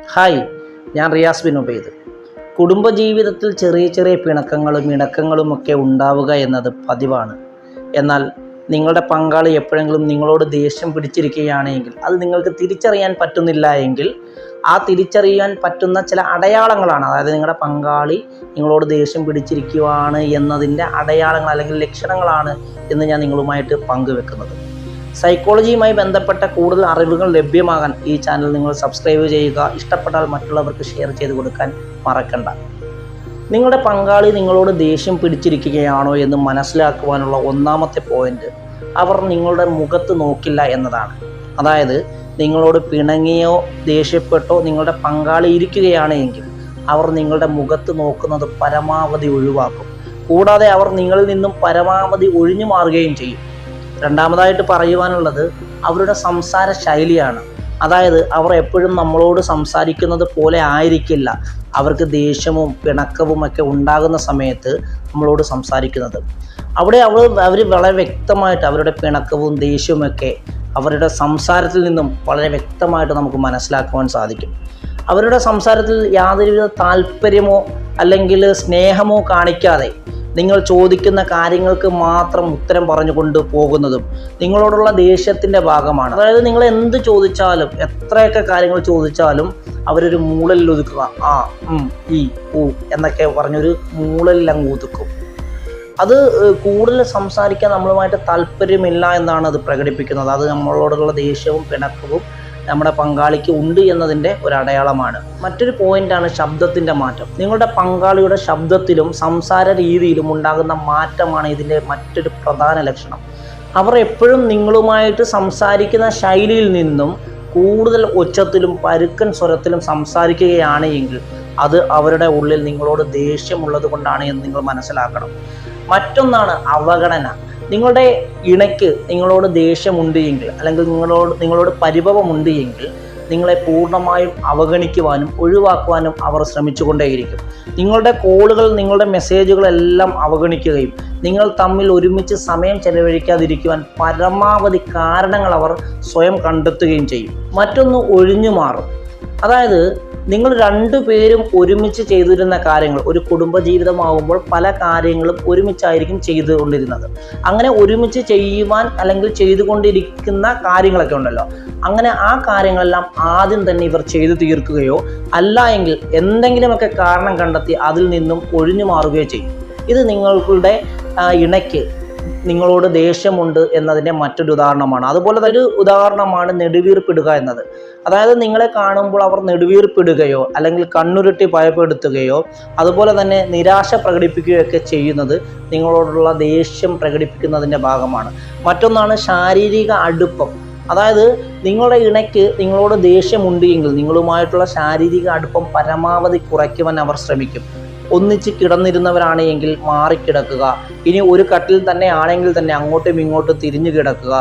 Hi, ഞാൻ Riyas bin Ubaid. കുടുംബജീവിതത്തിൽ ചെറിയ ചെറിയ പിണക്കങ്ങളും ഇണക്കങ്ങളുമൊക്കെ ഉണ്ടാവുക എന്നത് പതിവാണ്. എന്നാൽ നിങ്ങളുടെ പങ്കാളി എപ്പോഴെങ്കിലും നിങ്ങളോട് ദേഷ്യം പിടിച്ചിരിക്കുകയാണെങ്കിൽ, അത് നിങ്ങൾക്ക് തിരിച്ചറിയാൻ പറ്റുന്നില്ല എങ്കിൽ, ആ തിരിച്ചറിയാൻ പറ്റുന്ന ചില അടയാളങ്ങളാണ്, അതായത് നിങ്ങളുടെ പങ്കാളി നിങ്ങളോട് ദേഷ്യം പിടിച്ചിരിക്കുകയാണ് എന്നതിൻ്റെ അടയാളങ്ങൾ അല്ലെങ്കിൽ ലക്ഷണങ്ങളാണ് എന്ന് ഞാൻ നിങ്ങളുമായിട്ട് പങ്കുവെക്കുന്നത്. സൈക്കോളജിയുമായി ബന്ധപ്പെട്ട കൂടുതൽ അറിവുകൾ ലഭ്യമാകാൻ ഈ ചാനൽ നിങ്ങൾ സബ്സ്ക്രൈബ് ചെയ്യുക. ഇഷ്ടപ്പെട്ടാൽ മറ്റുള്ളവർക്ക് ഷെയർ ചെയ്ത് കൊടുക്കാൻ മറക്കണ്ട. നിങ്ങളുടെ പങ്കാളി നിങ്ങളോട് ദേഷ്യം പിടിച്ചിരിക്കുകയാണോ എന്ന് മനസ്സിലാക്കുവാനുള്ള ഒന്നാമത്തെ പോയിന്റ്, അവർ നിങ്ങളുടെ മുഖത്ത് നോക്കില്ല എന്നതാണ്. അതായത് നിങ്ങളോട് പിണങ്ങിയോ ദേഷ്യപ്പെട്ടോ നിങ്ങളുടെ പങ്കാളി ഇരിക്കുകയാണ് എങ്കിൽ അവർ നിങ്ങളുടെ മുഖത്ത് നോക്കുന്നത് പരമാവധി ഒഴിവാക്കും. കൂടാതെ അവർ നിങ്ങളിൽ നിന്നും പരമാവധി ഒഴിഞ്ഞു മാറുകയും ചെയ്യും. രണ്ടാമതായിട്ട് പറയുവാനുള്ളത് അവരുടെ സംസാര ശൈലിയാണ്. അതായത് അവർ എപ്പോഴും നമ്മളോട് സംസാരിക്കുന്നത് പോലെ ആയിരിക്കില്ല അവർക്ക് ദേഷ്യവും പിണക്കവും ഒക്കെ ഉണ്ടാകുന്ന സമയത്ത് നമ്മളോട് സംസാരിക്കുന്നത്. അവിടെ അവർ വളരെ വ്യക്തമായിട്ട് അവരുടെ പിണക്കവും ദേഷ്യവുമൊക്കെ അവരുടെ സംസാരത്തിൽ നിന്നും വളരെ വ്യക്തമായിട്ട് നമുക്ക് മനസ്സിലാക്കുവാൻ സാധിക്കും. അവരുടെ സംസാരത്തിൽ യാതൊരുവിധ താല്പര്യമോ അല്ലെങ്കിൽ സ്നേഹമോ കാണിക്കാതെ നിങ്ങൾ ചോദിക്കുന്ന കാര്യങ്ങൾക്ക് മാത്രം ഉത്തരം പറഞ്ഞുകൊണ്ട് പോകുന്നതും നിങ്ങളോടുള്ള ദേഷ്യത്തിൻ്റെ ഭാഗമാണ്. അതായത് നിങ്ങൾ എന്ത് ചോദിച്ചാലും, എത്രയൊക്കെ കാര്യങ്ങൾ ചോദിച്ചാലും അവരൊരു മൂളലിൽ ഒതുക്കുക, ആ ഈ ഊ എന്നൊക്കെ പറഞ്ഞൊരു മൂളലിൽ അങ്ങ് ഒതുക്കും. അത് കൂടുതൽ സംസാരിക്കാൻ നമ്മളുമായിട്ട് താല്പര്യമില്ല എന്നാണ് അത് പ്രകടിപ്പിക്കുന്നത്. അത് നമ്മളോടുള്ള ദേഷ്യവും പിണക്കവും നമ്മുടെ പങ്കാളിക്ക് ഉണ്ട് എന്നതിൻ്റെ ഒരു അടയാളമാണ്. മറ്റൊരു പോയിന്റാണ് ശബ്ദത്തിൻ്റെ മാറ്റം. നിങ്ങളുടെ പങ്കാളിയുടെ ശബ്ദത്തിലും സംസാര രീതിയിലും ഉണ്ടാകുന്ന മാറ്റമാണ് ഇതിൻ്റെ മറ്റൊരു പ്രധാന ലക്ഷണം. അവർ എപ്പോഴും നിങ്ങളുമായിട്ട് സംസാരിക്കുന്ന ശൈലിയിൽ നിന്നും കൂടുതൽ ഉച്ചത്തിലും പരുക്കൻ സ്വരത്തിലും സംസാരിക്കുകയാണ് എങ്കിൽ അത് അവരുടെ ഉള്ളിൽ നിങ്ങളോട് ദേഷ്യമുള്ളത് കൊണ്ടാണ് എന്ന് നിങ്ങൾ മനസ്സിലാക്കണം. മറ്റൊന്നാണ് അവഗണന. നിങ്ങളുടെ ഇണയ്ക്ക് നിങ്ങളോട് ദേഷ്യമുണ്ട് എങ്കിൽ അല്ലെങ്കിൽ നിങ്ങളോട് പരിഭവമുണ്ട് എങ്കിൽ നിങ്ങളെ പൂർണ്ണമായും അവഗണിക്കുവാനും ഒഴിവാക്കുവാനും അവർ ശ്രമിച്ചുകൊണ്ടേയിരിക്കും. നിങ്ങളുടെ കോളുകൾ, നിങ്ങളുടെ മെസ്സേജുകളെല്ലാം അവഗണിക്കുകയും നിങ്ങൾ തമ്മിൽ ഒരുമിച്ച് സമയം ചെലവഴിക്കാതിരിക്കുവാൻ പരമാവധി കാരണങ്ങൾ അവർ സ്വയം കണ്ടെത്തുകയും ചെയ്യും. മറ്റൊന്ന് ഒഴിഞ്ഞു മാറും. അതായത് നിങ്ങൾ രണ്ടുപേരും ഒരുമിച്ച് ചെയ്തിരുന്ന കാര്യങ്ങൾ, ഒരു കുടുംബജീവിതമാകുമ്പോൾ പല കാര്യങ്ങളും ഒരുമിച്ചായിരിക്കും ചെയ്തുകൊണ്ടിരുന്നത്. അങ്ങനെ ഒരുമിച്ച് ചെയ്യുവാൻ അല്ലെങ്കിൽ ചെയ്തുകൊണ്ടിരിക്കുന്ന കാര്യങ്ങളൊക്കെ ഉണ്ടല്ലോ, അങ്ങനെ ആ കാര്യങ്ങളെല്ലാം ആദ്യം തന്നെ ഇവർ ചെയ്തു തീർക്കുകയോ അല്ല എങ്കിൽ എന്തെങ്കിലുമൊക്കെ കാരണം കണ്ടെത്തി അതിൽ നിന്നും ഒഴിഞ്ഞു മാറുകയോ ചെയ്യും. ഇത് നിങ്ങളുടെ ഇണയ്ക്ക് നിങ്ങളോട് ദേഷ്യമുണ്ട് എന്നതിൻ്റെ മറ്റൊരു ഉദാഹരണമാണ്. അതുപോലെ ഒരു ഉദാഹരണമാണ് നെടുവീർപ്പിടുക എന്നത്. അതായത് നിങ്ങളെ കാണുമ്പോൾ അവർ നെടുവീർപ്പിടുകയോ അല്ലെങ്കിൽ കണ്ണുരുട്ടി ഭയപ്പെടുത്തുകയോ അതുപോലെ തന്നെ നിരാശ പ്രകടിപ്പിക്കുകയോ ഒക്കെ ചെയ്യുന്നത് നിങ്ങളോടുള്ള ദേഷ്യം പ്രകടിപ്പിക്കുന്നതിൻ്റെ ഭാഗമാണ്. മറ്റൊന്നാണ് ശാരീരിക അടുപ്പം. അതായത് നിങ്ങളുടെ ഇണയ്ക്ക് നിങ്ങളോട് ദേഷ്യമുണ്ട് എങ്കിൽ നിങ്ങളുമായിട്ടുള്ള ശാരീരിക അടുപ്പം പരമാവധി കുറയ്ക്കുവാൻ അവർ ശ്രമിക്കും. ഒന്നിച്ച് കിടന്നിരുന്നവരാണ് എങ്കിൽ മാറിക്കിടക്കുക, ഇനി ഒരു കട്ടിൽ തന്നെ ആണെങ്കിൽ തന്നെ അങ്ങോട്ടും ഇങ്ങോട്ടും തിരിഞ്ഞു കിടക്കുക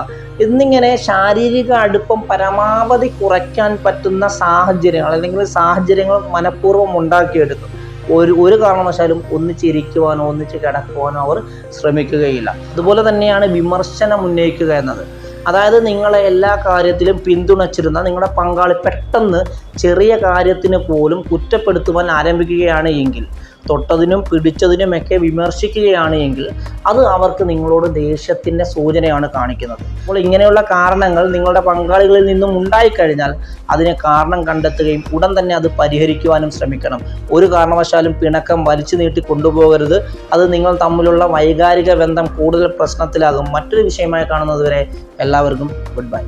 എന്നിങ്ങനെ ശാരീരിക അടുപ്പം പരമാവധി കുറയ്ക്കാൻ പറ്റുന്ന സാഹചര്യങ്ങൾ അല്ലെങ്കിൽ സാഹചര്യങ്ങൾ മനഃപൂർവ്വം ഉണ്ടാക്കിയെടുക്കും. ഒരു കാരണവശാലും ഒന്നിച്ചിരിക്കുവാനോ ഒന്നിച്ച് കിടക്കുവാനോ അവർ ശ്രമിക്കുകയില്ല. അതുപോലെ തന്നെയാണ് വിമർശനം ഉന്നയിക്കുക എന്നത്. അതായത് നിങ്ങളെ എല്ലാ കാര്യത്തിലും പിന്തുണച്ചിരുന്ന നിങ്ങളുടെ പങ്കാളി പെട്ടെന്ന് ചെറിയ കാര്യത്തിന് പോലും കുറ്റപ്പെടുത്തുവാൻ ആരംഭിക്കുകയാണ് എങ്കിൽ, തൊട്ടതിനും പിടിച്ചതിനുമൊക്കെ വിമർശിക്കുകയാണ് എങ്കിൽ അത് അവർക്ക് നിങ്ങളോട് ദേഷ്യത്തിൻ്റെ സൂചനയാണ് കാണിക്കുന്നത്. അപ്പോൾ ഇങ്ങനെയുള്ള കാരണങ്ങൾ നിങ്ങളുടെ പങ്കാളികളിൽ നിന്നും ഉണ്ടായിക്കഴിഞ്ഞാൽ അതിനെ കാരണം കണ്ടെത്തുകയും ഉടൻ തന്നെ അത് പരിഹരിക്കുവാനും ശ്രമിക്കണം. ഒരു കാരണവശാലും പിണക്കം വലിച്ചു നീട്ടി കൊണ്ടുപോകരുത്. അത് നിങ്ങൾ തമ്മിലുള്ള വൈകാരിക ബന്ധം കൂടുതൽ പ്രശ്നത്തിലാകും. മറ്റൊരു വിഷയമായി കാണുന്നതുവരെ എല്ലാവർക്കും ഗുഡ് ബൈ.